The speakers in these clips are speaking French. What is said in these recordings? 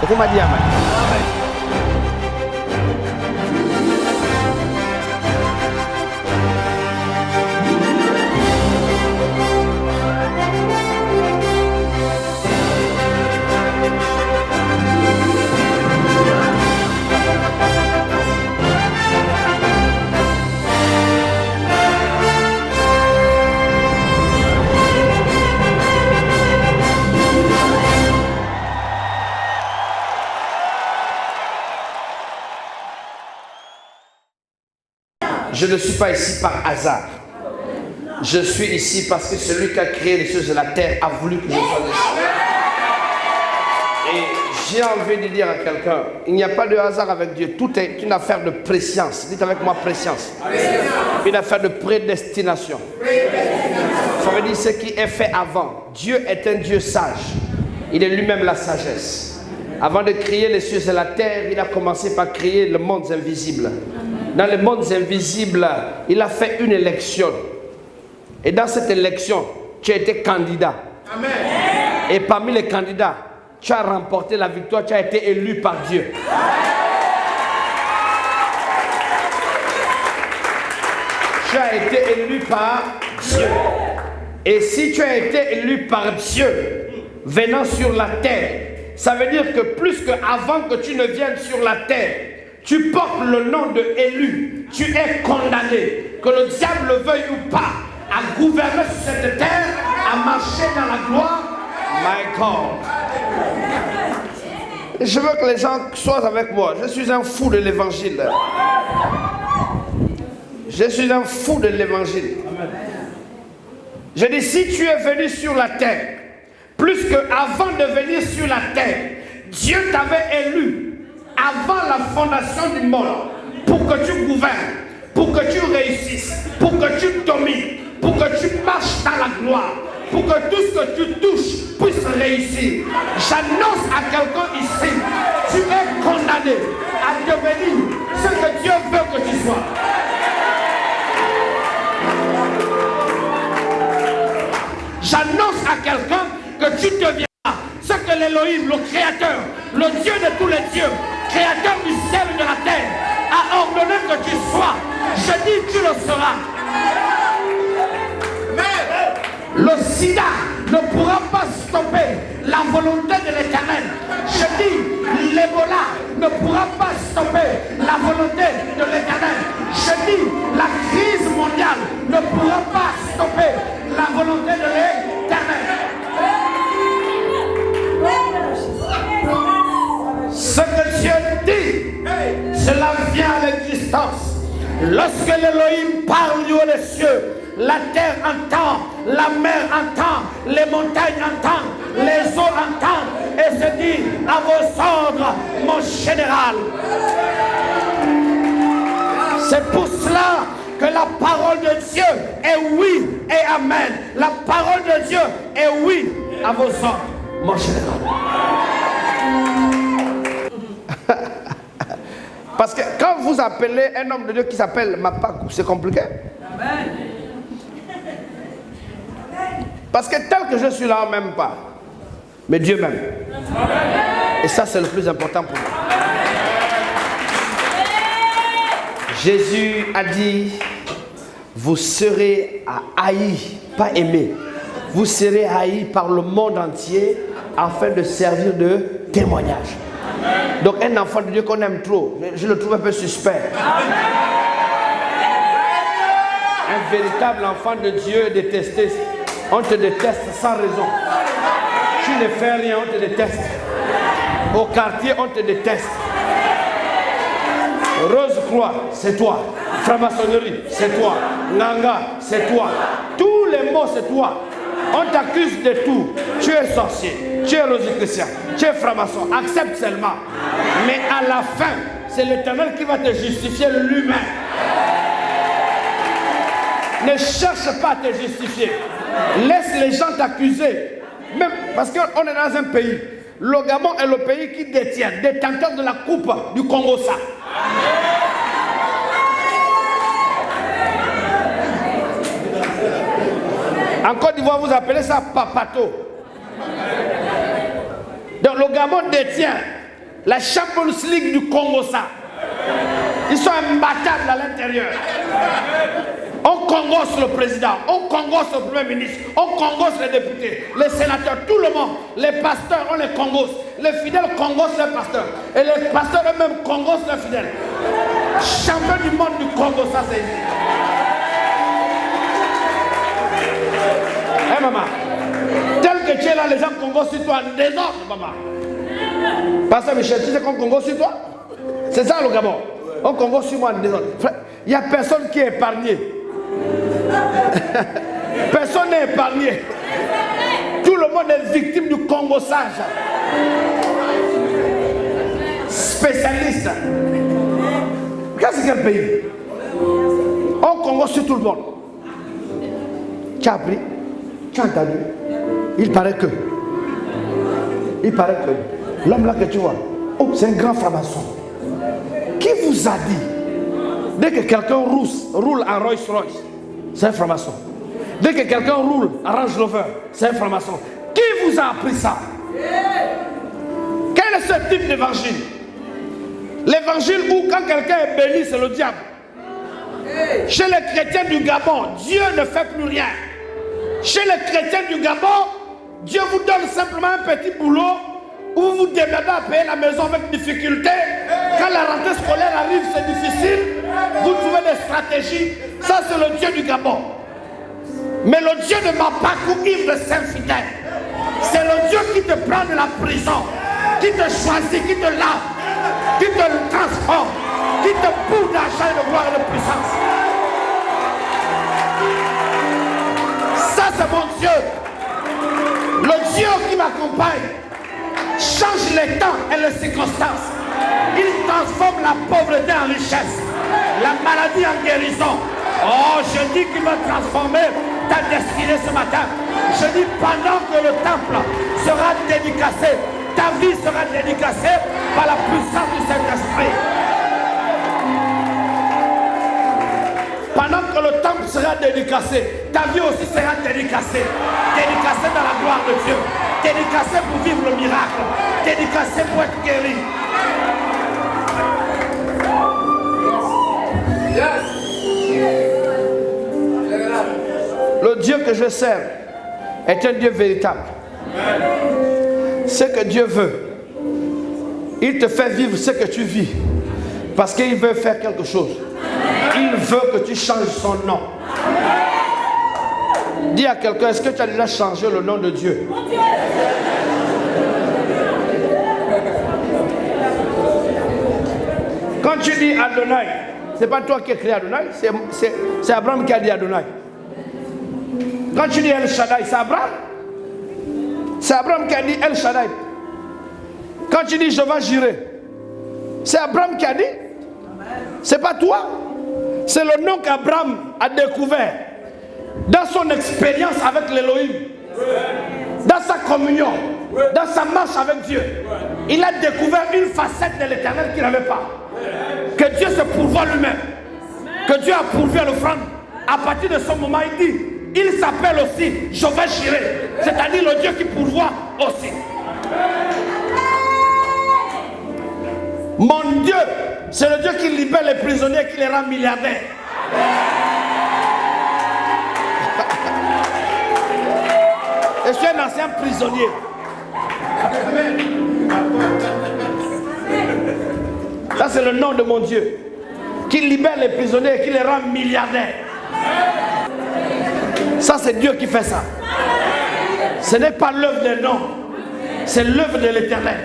Et tu m'as dit amen. Je ne suis pas ici par hasard. Je suis ici parce que celui qui a créé les choses de la terre a voulu que je sois ici. Et j'ai envie de dire à quelqu'un, il n'y a pas de hasard avec Dieu. Tout est une affaire de préscience. Dites avec moi préscience. Une affaire de prédestination. Ça veut dire ce qui est fait avant. Dieu est un Dieu sage. Il est lui-même la sagesse. Avant de créer les cieux et la terre, il a commencé par créer le monde invisible. Dans les mondes invisibles, il a fait une élection. Et dans cette élection, tu as été candidat. Amen. Et parmi les candidats, tu as remporté la victoire, tu as été élu par Dieu. Tu as été élu par Dieu. Et si tu as été élu par Dieu, venant sur la terre, ça veut dire que plus qu'avant que tu ne viennes sur la terre, tu portes le nom de élu, tu es condamné, que le diable le veuille ou pas, à gouverner sur cette terre, à marcher dans la gloire. My God. Je veux que les gens soient avec moi. Je suis un fou de l'évangile. Je suis un fou de l'évangile. Je dis, si tu es venu sur la terre, plus qu'avant de venir sur la terre, Dieu t'avait élu avant la fondation du monde, pour que tu gouvernes, pour que tu réussisses, pour que tu domines, pour que tu marches dans la gloire, pour que tout ce que tu touches puisse réussir. J'annonce à quelqu'un ici, tu es condamné à devenir ce que Dieu veut que tu sois. J'annonce à quelqu'un que tu deviendras ce que l'Élohim, le Créateur, le Dieu de tous les dieux, Créateur du ciel et de la terre, a ordonné que tu sois. Je dis, tu le seras. Mais le sida ne pourra pas stopper la volonté de l'Éternel. Je dis, l'Ebola ne pourra pas stopper la volonté de l'Éternel. Je dis, la crise mondiale ne pourra pas stopper la volonté de l'Éternel. Ce que Dieu dit, cela vient à l'existence. Lorsque l'Élohim parle du haut des cieux, la terre entend, la mer entend, les montagnes entendent, les eaux entendent et se dit à vos ordres, mon général. C'est pour cela que la parole de Dieu est oui et amen. La parole de Dieu est oui à vos ordres, mon général. Parce que quand vous appelez un homme de Dieu qui s'appelle Mapakou, c'est compliqué. Amen. Parce que tel que je suis là, on ne m'aime pas. Mais Dieu m'aime. Et ça, c'est le plus important pour moi. Jésus a dit, vous serez haïs, pas aimés. Vous serez haïs par le monde entier afin de servir de témoignage. Donc un enfant de Dieu qu'on aime trop, je le trouve un peu suspect. Un véritable enfant de Dieu est détesté. On te déteste sans raison. Tu ne fais rien, on te déteste. Au quartier, on te déteste. Rose-Croix, c'est toi. Franc-maçonnerie, c'est toi. Nanga, c'est toi. Tous les mots, c'est toi. On t'accuse de tout. Tu es sorcier, tu es rosicrucien, tu es franc-maçon. Accepte seulement. Mais à la fin, c'est l'Éternel qui va te justifier lui-même. Ne cherche pas à te justifier. Laisse les gens t'accuser. Même parce qu'on est dans un pays. Le Gabon est le pays qui détient, détenteur de la coupe du Congo-Ça. En Côte d'Ivoire, vous appelez ça papato. Donc le Gabon détient La Champions League du Congo, ça. Ils sont imbattables à l'intérieur. On congosse le président, on congosse le premier ministre, on congosse les députés, les sénateurs, tout le monde. Les pasteurs, on les congosse. Les fidèles congossent les pasteurs. Et les pasteurs eux-mêmes congossent les fidèles. Champion du monde du Congo, ça c'est ici. Hé maman, tel que tu es là, les gens congossent sur toi en désordre, maman. Pasteur Michel, tu sais qu'on congosse sur toi? C'est ça le Gabon. On congosse sur moi en désordre. Il n'y a personne qui est épargné. Personne n'est épargné. Tout le monde est victime du congossage. Spécialiste. Qu'est-ce que c'est quel pays? On congosse sur tout le monde. Tu as appris? Tu as entendu? Il paraît que l'homme là que tu vois, oh, c'est un grand franc-maçon. Qui vous a dit? Dès que quelqu'un roule en Rolls-Royce, c'est un franc-maçon. Dès que quelqu'un roule en Range Rover, c'est un franc-maçon. Qui vous a appris ça? Quel est ce type d'évangile? L'évangile où quand quelqu'un est béni, c'est le diable. Chez les chrétiens du Gabon, Dieu ne fait plus rien. Chez les chrétiens du Gabon, Dieu vous donne simplement un petit boulot où vous vous démerdez à payer la maison avec difficulté. Quand la rentrée scolaire arrive, c'est difficile. Vous trouvez des stratégies. Ça, c'est le Dieu du Gabon. Mais le Dieu de Mapakou, Yves de Saint-Fidèle, c'est le Dieu qui te prend de la prison, qui te choisit, qui te lave, qui te transforme, qui te bourre d'argent et de gloire et de puissance. Ça, c'est mon Dieu. Le Dieu qui m'accompagne change les temps et les circonstances. Il transforme la pauvreté en richesse, la maladie en guérison. Oh, je dis qu'il va transformer ta destinée ce matin. Je dis pendant que le temple sera dédicacé, ta vie sera dédicacée par la puissance du Saint-Esprit. Pendant que le temple sera dédicacé, ta vie aussi sera dédicacée. Dédicacée dans la gloire de Dieu. Dédicacée pour vivre le miracle. Dédicacée pour être guéri. Le Dieu que je sers est un Dieu véritable. Ce que Dieu veut, il te fait vivre ce que tu vis. Parce qu'il veut faire quelque chose. Il veut que tu changes son nom. Dis à quelqu'un, est-ce que tu as déjà changé le nom de Dieu? Quand tu dis Adonai, c'est pas toi qui as créé Adonai, c'est Abraham qui a dit Adonai. Quand tu dis El Shaddai, c'est Abraham. C'est Abraham qui a dit El Shaddai. Quand tu dis Jéhovah Jireh, c'est Abraham qui a dit. C'est pas toi. C'est le nom qu'Abraham a découvert dans son expérience avec l'Élohim, dans sa communion, dans sa marche avec Dieu. Il a découvert une facette de l'Éternel qu'il n'avait pas. Que Dieu se pourvoit lui-même. Que Dieu a pourvu à l'offrande. À partir de ce moment, il dit, il s'appelle aussi Jéhovah Jireh, c'est-à-dire le Dieu qui pourvoit aussi. Mon Dieu, c'est le Dieu qui libère les prisonniers et qui les rend milliardaires. Je suis un ancien prisonnier. Ça, c'est le nom de mon Dieu. Qui libère les prisonniers et qui les rend milliardaires. Ça, c'est Dieu qui fait ça. Ce n'est pas l'œuvre des noms. C'est l'œuvre de l'Éternel.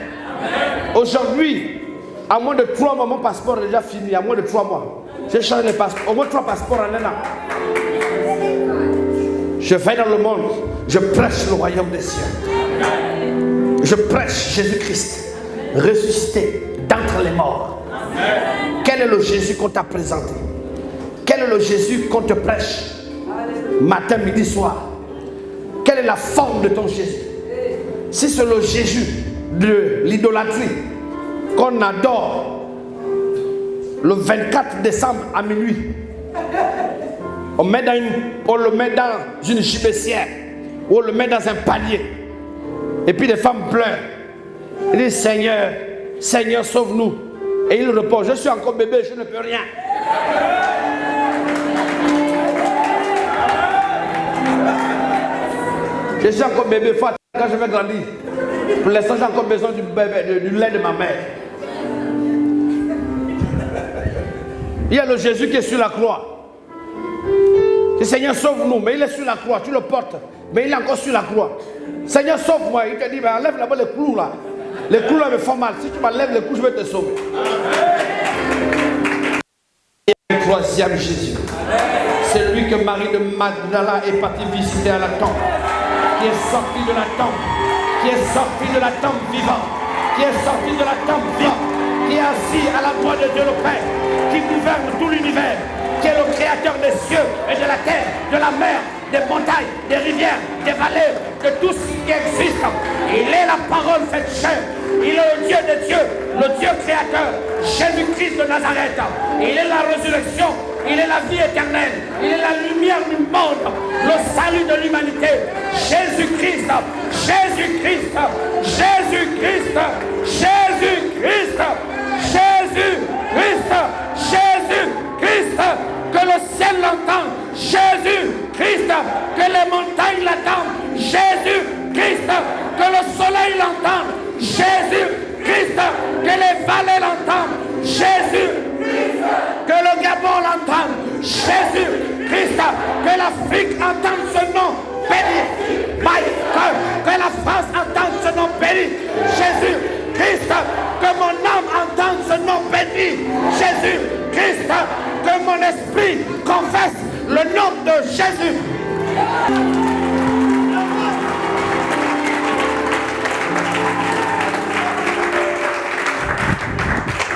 Aujourd'hui, à moins de 3 mois, mon passeport est déjà fini. À moins de 3 mois. J'ai changé les passeports. Au moins 3 passeports en un an. Je vais dans le monde. Je prêche le royaume des cieux. Je prêche Jésus-Christ, ressuscité d'entre les morts. Quel est le Jésus qu'on t'a présenté? Quel est le Jésus qu'on te prêche? Matin, midi, soir. Quelle est la forme de ton Jésus? Si c'est le Jésus de l'idolâtrie qu'on adore le 24 décembre à minuit, on le met dans une gibecière ou on le met dans un panier et puis les femmes pleurent. Ils disent, Seigneur, Seigneur, sauve-nous. Et il répond, je suis encore bébé, je ne peux rien. Je suis encore bébé, faut attendre quand je vais grandir. Pour l'instant, j'ai encore besoin du lait de ma mère. Il y a le Jésus qui est sur la croix. Le Seigneur, sauve-nous, mais il est sur la croix, tu le portes, mais il est encore sur la croix. Seigneur, sauve-moi. Il te dit, ben, enlève là-bas les clous là. Les clous là me font mal. Si tu m'enlèves les clous, je vais te sauver. Et le troisième Jésus, c'est lui que Marie de Magdala est partie visiter à la tombe, qui est sorti de la tombe, qui est sorti de la tombe vivant, qui est sorti de la tombe vivant, qui est assis à la droite de Dieu le Père, qui gouverne tout l'univers, qui est le créateur des cieux et de la terre, de la mer, des montagnes, des rivières, des vallées, de tout ce qui existe. Il est la parole faite chair. Il est le Dieu des dieux, le Dieu créateur, Jésus-Christ de Nazareth. Il est la résurrection, il est la vie éternelle, il est la lumière du monde, le salut de l'humanité. Jésus-Christ, Jésus-Christ, Jésus-Christ, Jésus-Christ, Jésus-Christ, Jésus-Christ, que le ciel l'entende, Jésus-Christ, que les montagnes l'entendent, Jésus-Christ, que le soleil l'entende, Jésus-Christ, que les vallées l'entendent, Jésus-Christ, que le Gabon l'entende, Jésus-Christ, que l'Afrique entende ce nom béni, que la France entende ce nom béni, Jésus-Christ, que mon âme entende ce nom béni, Jésus-Christ, que mon esprit confesse le nom de Jésus.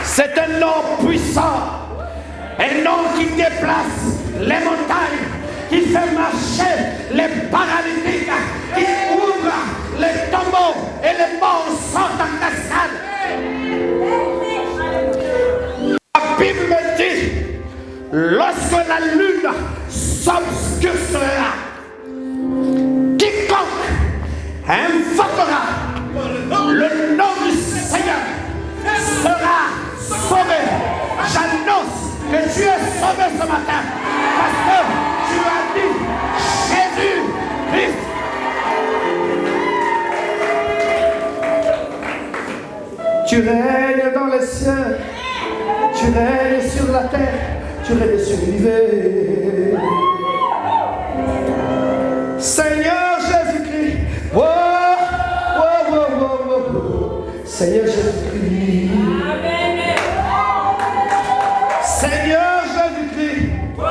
C'est un nom puissant, un nom qui déplace les montagnes, qui fait marcher les paralytiques, qui ouvre les tombeaux et les morts sortent en cascade. La Bible me dit, lorsque la lune s'obscurcira, quiconque invoquera le nom du Seigneur sera sauvé. J'annonce que tu es sauvé ce matin parce que tu as dit Jésus-Christ. Tu règnes dans les cieux, tu règnes sur la terre, tu règnes sur l'univers. Seigneur Jésus-Christ, oh, oh, oh, oh, oh, oh. Seigneur Jésus-Christ. Seigneur Jésus-Christ. Oh,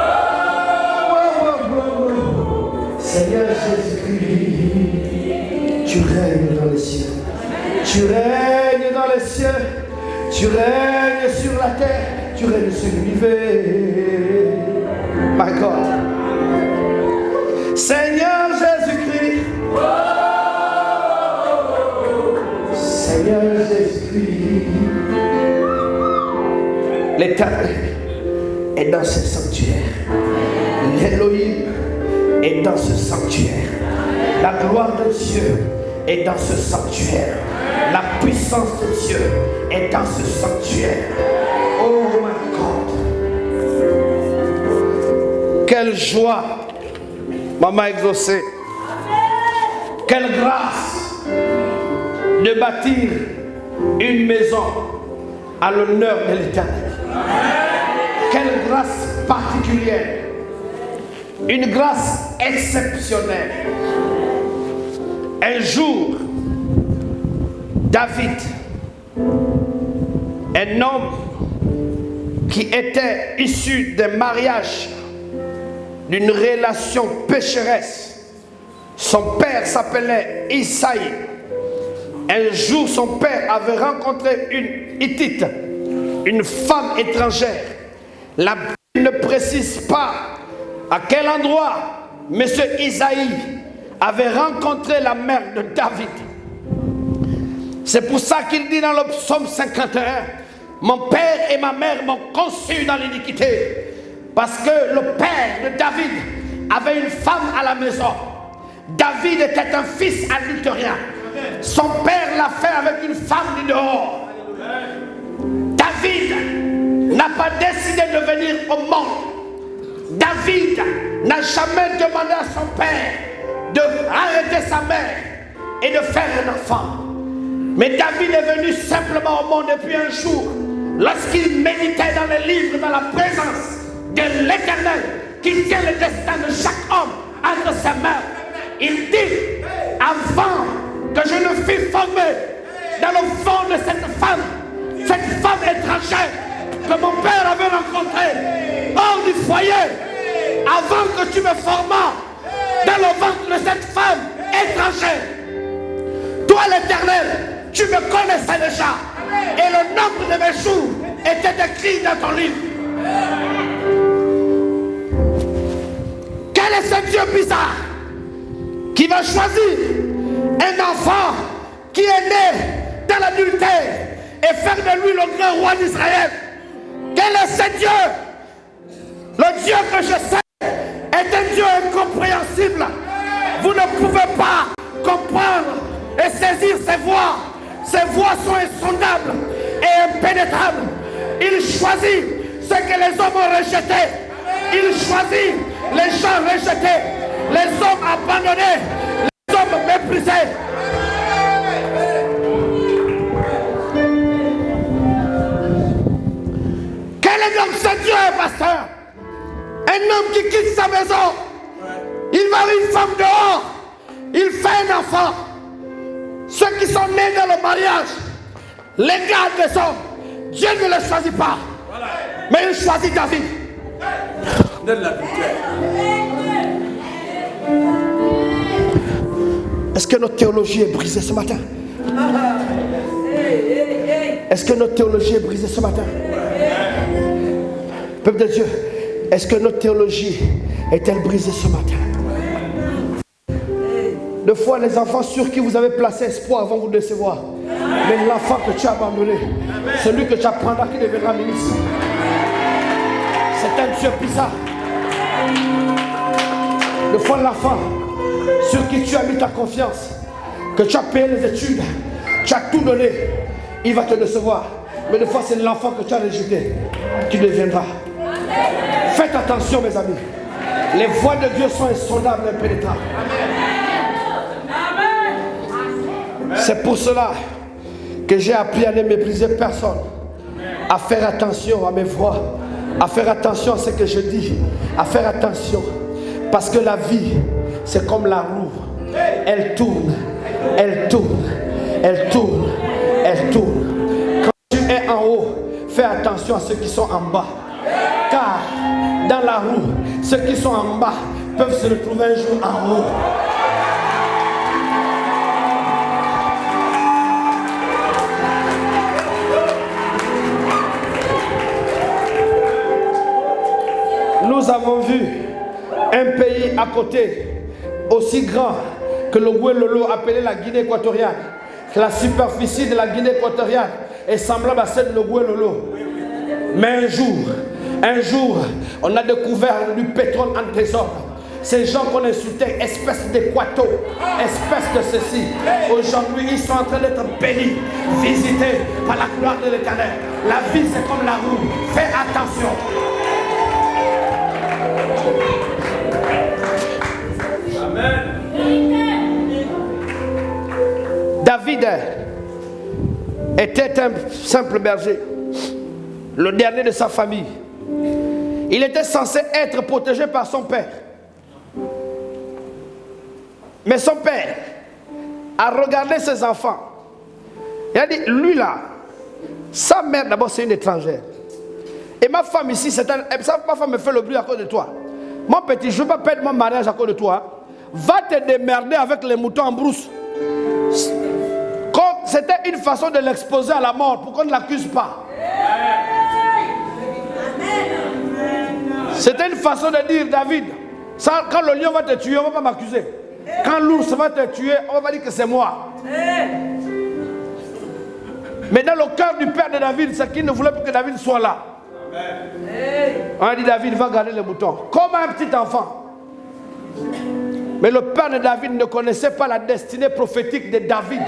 oh, oh, oh. Seigneur Jésus-Christ. Tu règnes dans les cieux. Tu règnes dans les cieux. Tu règnes sur la terre. Tu règnes sur l'univers. My God. Seigneur Jésus-Christ. Seigneur Jésus-Christ. L'Éternel est dans ce sanctuaire. L'Élohim est dans ce sanctuaire. La gloire de Dieu est dans ce sanctuaire. La puissance de Dieu est dans ce sanctuaire. Oh my God. Quelle joie, maman exaucée. Quelle grâce de bâtir une maison à l'honneur de l'Éternel. Quelle grâce particulière. Une grâce exceptionnelle. Un jour, David, un homme qui était issu d'un mariage, d'une relation pécheresse, son père s'appelait Isaïe. Un jour, son père avait rencontré une Hittite, une femme étrangère. La Bible ne précise pas à quel endroit M. Isaïe avait rencontré la mère de David. C'est pour ça qu'il dit dans le psaume 51, mon père et ma mère m'ont conçu dans l'iniquité. Parce que le père de David avait une femme à la maison. David était un fils adultérien. Son père l'a fait avec une femme du dehors. n'a pas décidé de venir au monde. David n'a jamais demandé à son père d'arrêter sa mère et de faire un enfant. Mais David est venu simplement au monde depuis un jour, lorsqu'il méditait dans les livres, dans la présence de l'Éternel, qui tient le destin de chaque homme entre ses mains. Il dit, avant que je ne fût formé dans le fond de cette femme étrangère que mon père avait rencontrée hors du foyer, avant que tu me formas dans le ventre de cette femme étrangère, toi l'Éternel, tu me connaissais déjà, et le nombre de mes jours était écrit dans ton livre. Quel est ce Dieu bizarre qui va choisir un enfant qui est né dans l'adultère et faire de lui le grand roi d'Israël? Quel est ce Dieu? Le Dieu que je sais est un Dieu incompréhensible. Vous ne pouvez pas comprendre et saisir ses voies. Ses voies sont insondables et impénétrables. Il choisit ce que les hommes ont rejeté. Il choisit les gens rejetés, les hommes abandonnés, les hommes méprisés. Quel est donc ce Dieu, pasteur? Un homme qui quitte sa maison, il va avec une femme dehors, il fait un enfant. Ceux qui sont nés dans le mariage, les gars des hommes, Dieu ne les choisit pas, mais il choisit David. Est-ce que notre théologie est brisée ce matin? Est-ce que notre théologie est brisée ce matin? Peuple de Dieu, est-ce que notre théologie est-elle brisée ce matin? Deux fois les enfants sur qui vous avez placé espoir vont vous décevoir. Mais l'enfant que tu as abandonné, celui que tu apprendras qui deviendra ministre, c'est un Dieu bizarre. Deux fois l'enfant sur qui tu as mis ta confiance, que tu as payé les études, tu as tout donné, il va te décevoir. Mais des fois c'est l'enfant que tu as rejeté qui deviendra. Faites attention mes amis. Les voies de Dieu sont insondables et impénétrables. C'est pour cela que j'ai appris à ne mépriser personne, à faire attention à mes voix, à faire attention à ce que je dis, à faire attention. Parce que la vie, c'est comme la roue. Elle tourne, elle tourne, elle tourne, elle tourne. Quand tu es en haut, fais attention à ceux qui sont en bas. Car dans la roue, ceux qui sont en bas peuvent se retrouver un jour en haut. Nous avons vu un pays à côté, aussi grand que le Guelolo, appelé la Guinée équatoriale. La superficie de la Guinée équatoriale est semblable à celle de Guelolo. Mais un jour, on a découvert du pétrole en trésor. Ces gens qu'on insultait, espèces d'équato, espèces de ceci, aujourd'hui ils sont en train d'être bénis, visités par la gloire de l'Éternel. La vie c'est comme la roue, fais attention. David était un simple berger, le dernier de sa famille. Il était censé être protégé par son père. Mais son père a regardé ses enfants. Il a dit, lui là, sa mère d'abord c'est une étrangère. Et ma femme ici, ma femme me fait le bruit à cause de toi. Mon petit, je ne veux pas perdre mon mariage à cause de toi. Va te démerder avec les moutons en brousse. C'était une façon de l'exposer à la mort pour qu'on ne l'accuse pas. C'était une façon de dire, David, ça, quand le lion va te tuer, on ne va pas m'accuser. Quand l'ours va te tuer, on va dire que c'est moi. Mais dans le cœur du père de David, c'est qu'il ne voulait pas que David soit là. On a dit, David va garder les moutons, comme un petit enfant. Mais le père de David ne connaissait pas la destinée prophétique de David.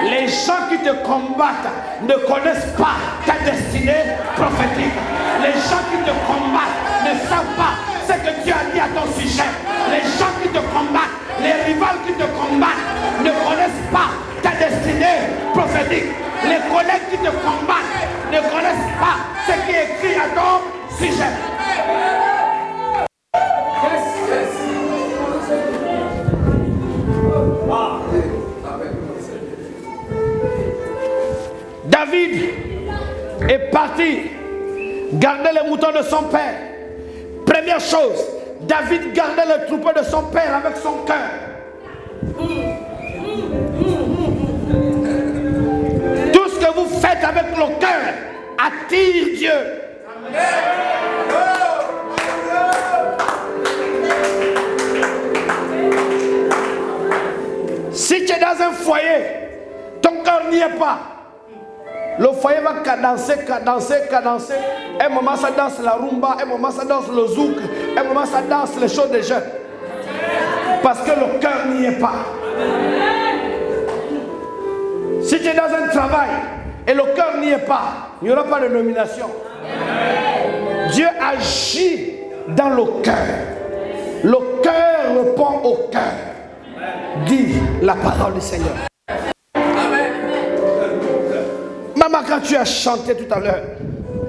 Les gens qui te combattent ne connaissent pas ta destinée prophétique. Les gens qui te combattent ne savent pas ce que Dieu a dit à ton sujet. Les gens qui te combattent, les rivales qui te combattent, ne connaissent pas ta destinée prophétique. Les collègues qui te combattent ne connaissent pas ce qui est écrit à ton sujet. David est parti garder les moutons de son père. Première chose, David gardait le troupeau de son père avec son cœur. Tout ce que vous faites avec le cœur attire Dieu. Si tu es dans un foyer, ton cœur n'y est pas. Le foyer va cadencer. Un moment ça danse la rumba, un moment ça danse le zouk, un moment ça danse les choses des jeunes. Parce que le cœur n'y est pas. Si tu es dans un travail et le cœur n'y est pas, il n'y aura pas de nomination. Dieu agit dans le cœur. Le cœur répond au cœur. Dis la parole du Seigneur. Maman, quand tu as chanté tout à l'heure,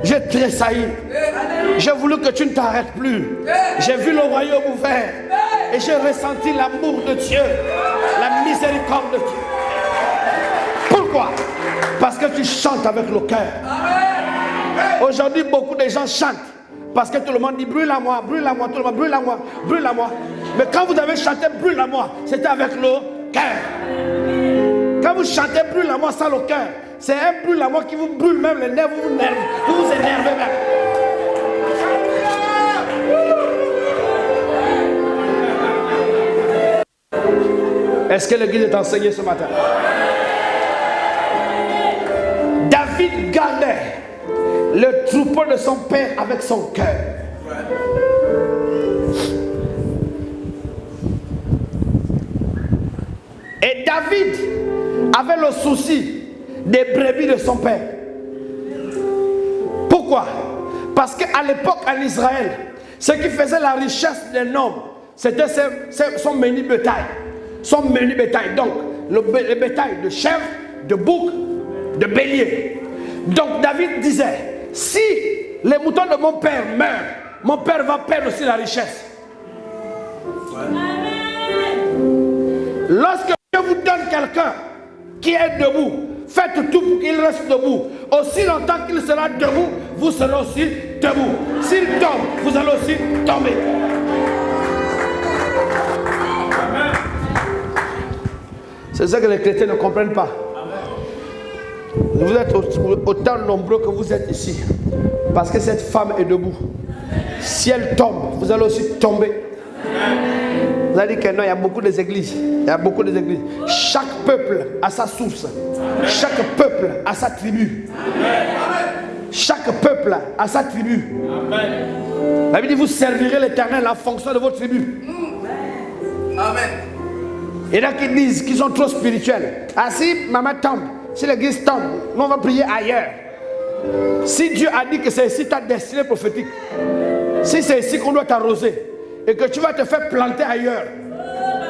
j'ai tressailli. J'ai voulu que tu ne t'arrêtes plus. J'ai vu le royaume ouvert et j'ai ressenti l'amour de Dieu, la miséricorde de Dieu. Pourquoi? Parce que tu chantes avec le cœur. Aujourd'hui, beaucoup de gens chantent parce que tout le monde dit brûle-la-moi, brûle-la-moi, tout le monde brûle-la-moi, brûle-la-moi. Mais quand vous avez chanté brûle-la-moi, c'était avec le cœur. Quand vous chantez brûle-la-moi sans le cœur, c'est un brûle-la-moi qui vous brûle même les nerfs, vous vous énervez même. Est-ce que l'église est enseignée ce matin? David gardait le troupeau de son père avec son cœur. Et David avait le souci des brebis de son père. Pourquoi? Parce qu'à l'époque en Israël, ce qui faisait la richesse d'un homme, c'était son menu bétail. Son menu bétail. Donc, le bétail de chèvre, de bouc, de bélier. Donc David disait, si les moutons de mon père meurent, mon père va perdre aussi la richesse. Lorsque Dieu vous donne quelqu'un qui est debout, faites tout pour qu'il reste debout. Aussi longtemps qu'il sera debout, vous serez aussi debout. S'il tombe, vous allez aussi tomber. C'est ça que les chrétiens ne comprennent pas. Vous êtes autant nombreux que vous êtes ici. Parce que cette femme est debout. Si elle tombe, vous allez aussi tomber. Vous allez dire que non, il y a beaucoup d'églises. Il y a beaucoup d'églises. Chaque peuple a sa source. Chaque peuple a sa tribu. Chaque peuple a sa tribu. La Bible dit, vous servirez l'Éternel en fonction de votre tribu. Amen. Et là qui disent qu'ils sont trop spirituels. Ah, si maman tombe, si l'église tombe, nous on va prier ailleurs. Si Dieu a dit que c'est ici ta destinée prophétique, si c'est ici qu'on doit t'arroser et que tu vas te faire planter ailleurs,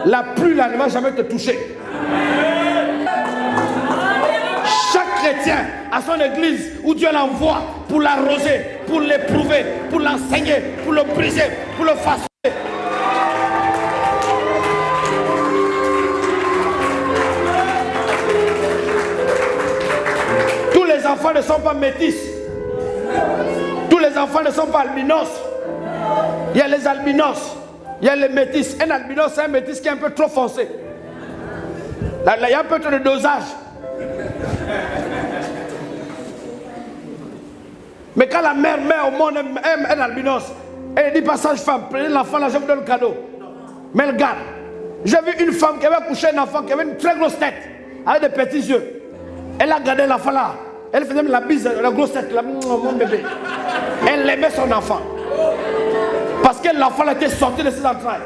la pluie là ne va jamais te toucher. Chaque chrétien a son église où Dieu l'envoie pour l'arroser, pour l'éprouver, pour l'enseigner, pour le briser, pour le façonner. Tous les enfants ne sont pas métis. Tous les enfants ne sont pas albinos. Il y a les albinos, il y a les métis. Un albinos, c'est un métis qui est un peu trop foncé. Là, il y a un peu trop de dosage. Mais quand la mère met au monde un albinos, elle dit pas sage-femme, prenez l'enfant là, je vous donne le cadeau. Mais elle garde. J'ai vu une femme qui avait couché un enfant qui avait une très grosse tête, avec des petits yeux. Elle a gardé l'enfant là. Elle faisait même la bise, la grosse tête, là, mon bébé. Elle aimait son enfant. Parce que l'enfant était sorti de ses entrailles.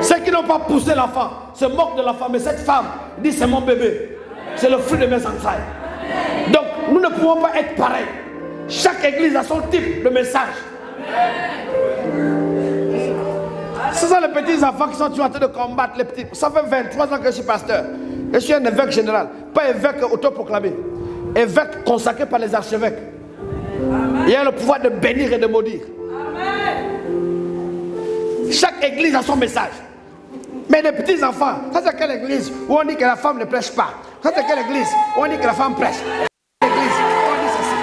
Ceux qui n'ont pas poussé l'enfant se moquent de l'enfant. Mais cette femme dit c'est mon bébé. C'est le fruit de mes entrailles. Donc nous ne pouvons pas être pareils. Chaque église a son type de message. Ce sont les petits enfants qui sont en train de combattre les petits. Ça fait 23 ans que je suis pasteur. Je suis un évêque général, pas évêque autoproclamé. Évêque consacré par les archevêques. Il y a le pouvoir de bénir et de maudire. Chaque église a son message. Mais les petits enfants, ça c'est quelle église où on dit que la femme ne prêche pas? Ça c'est quelle église où on dit que la femme prêche? L'église où on dit ceci.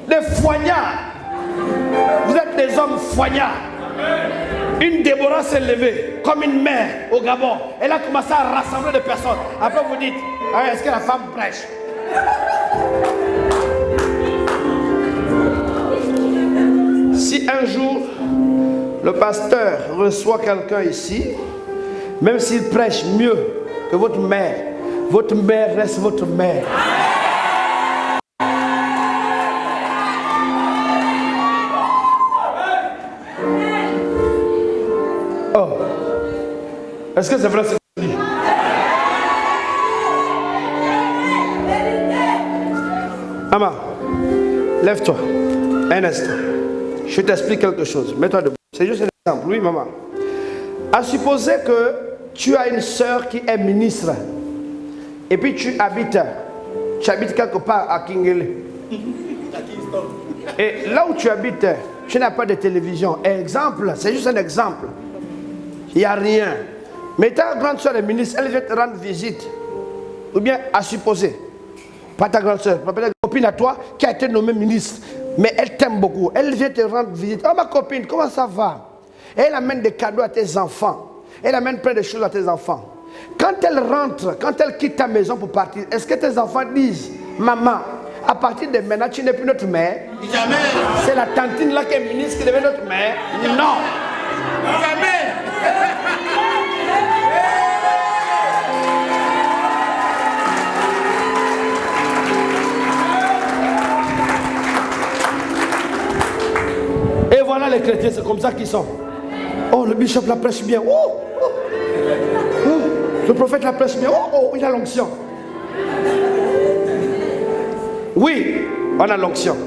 Des foignards. Vous êtes des hommes foignards. Une Déborah s'est levée comme une mère au Gabon. Elle a commencé à rassembler des personnes. Après vous dites, ah, est-ce que la femme prêche? Si un jour le pasteur reçoit quelqu'un ici, même s'il prêche mieux que votre mère reste votre mère. Oh, est-ce que c'est vrai ce que je dis? Maman, lève-toi un instant. Je t'explique quelque chose. Mets-toi debout. C'est juste un exemple. Oui, maman. À supposer que tu as une soeur qui est ministre. Et puis tu habites quelque part à Kingele. Et là où tu habites, tu n'as pas de télévision. Exemple, c'est juste un exemple. Il n'y a rien. Mais ta grande soeur est ministre, elle vient te rendre visite. Ou bien à supposer. Pas ta grande soeur, peut-être une copine à toi qui a été nommée ministre. Mais elle t'aime beaucoup. Elle vient te rendre visite. Oh ma copine, comment ça va? Et elle amène des cadeaux à tes enfants. Elle amène plein de choses à tes enfants. Quand elle rentre, quand elle quitte ta maison pour partir, est-ce que tes enfants disent, maman, à partir de maintenant, tu n'es plus notre mère? Jamais. C'est la tantine là qui est ministre qui devient notre mère? Non. Jamais. Et voilà les chrétiens, c'est comme ça qu'ils sont. Oh, le bishop la prêche bien. Oh, oh. Oh, le prophète la prêche bien. Oh, oh, il a l'onction. Oui, on a l'onction.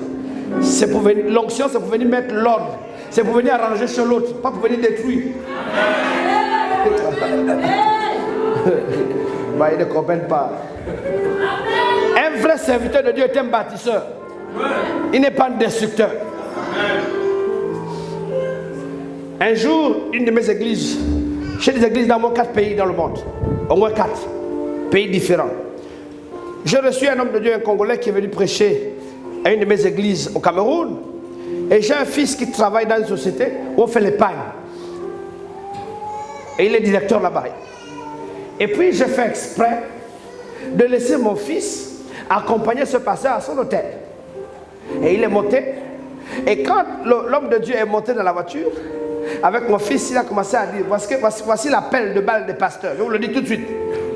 L'onction, c'est pour venir mettre l'ordre. C'est pour venir arranger chez l'autre, pas pour venir détruire. Bah, ils ne comprennent pas. Un vrai serviteur de Dieu est un bâtisseur. Il n'est pas un destructeur. Un jour, une de mes églises, j'ai des églises dans moins 4 pays dans le monde, au moins 4 pays différents. J'ai reçu un homme de Dieu, un Congolais, qui est venu prêcher à une de mes églises au Cameroun. Et j'ai un fils qui travaille dans une société où on fait l'épargne. Et il est directeur là-bas. Et puis j'ai fait exprès de laisser mon fils accompagner ce pasteur à son hôtel. Et il est monté. Et quand l'homme de Dieu est monté dans la voiture, avec mon fils, il a commencé à dire, voici l'appel de balle des pasteurs. Je vous le dis tout de suite.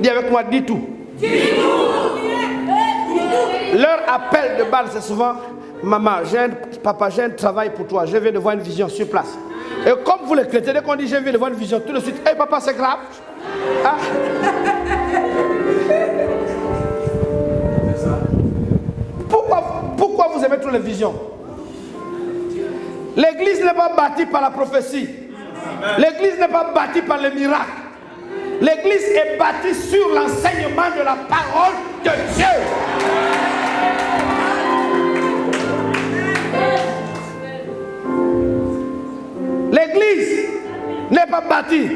Dis avec moi, dis tout. Dis tout. Leur appel de balle, c'est souvent, maman, papa, j'ai un travail pour toi. Je viens de voir une vision sur place. Et comme vous les chrétiens, dès qu'on dit je viens de voir une vision, tout de suite, hey papa, c'est grave. Ah. Pourquoi vous aimez toutes les visions? L'église n'est pas bâtie par la prophétie. L'église n'est pas bâtie par les miracles. L'église est bâtie sur l'enseignement de la parole de Dieu. L'église n'est pas bâtie.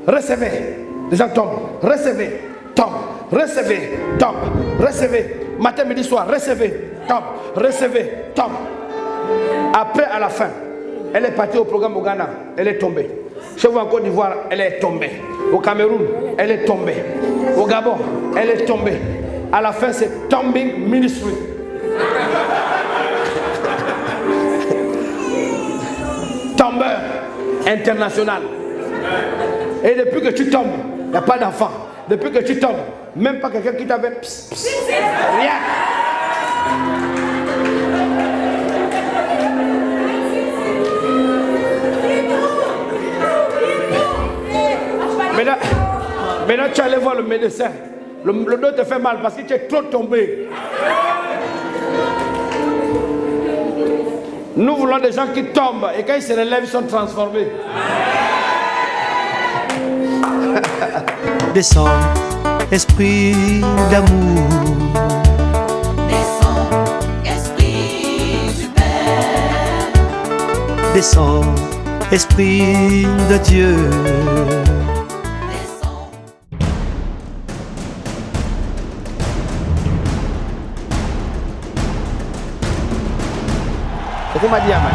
Recevez. Les gens tombent. Recevez. Tombent. Recevez. Tombent. Recevez. Matin, midi, soir. Recevez. Tombent. Recevez. Tombent. Après, à la fin, elle est partie au programme au Ghana. Elle est tombée. Chez vous en Côte d'Ivoire, elle est tombée. Au Cameroun, elle est tombée. Au Gabon, elle est tombée. À la fin, c'est Tombing Ministry. Tombeur international. Et depuis que tu tombes, il n'y a pas d'enfant. Depuis que tu tombes, même pas quelqu'un qui t'avait... Rien. Maintenant, tu allais voir le médecin. Le dos te fait mal parce que tu es trop tombé. Nous voulons des gens qui tombent et quand ils se relèvent, ils sont transformés. Descends, esprit d'amour. Descends, esprit du Père. Descends, esprit de Dieu. Descends. C'est ce qu'on m'a dit à moi.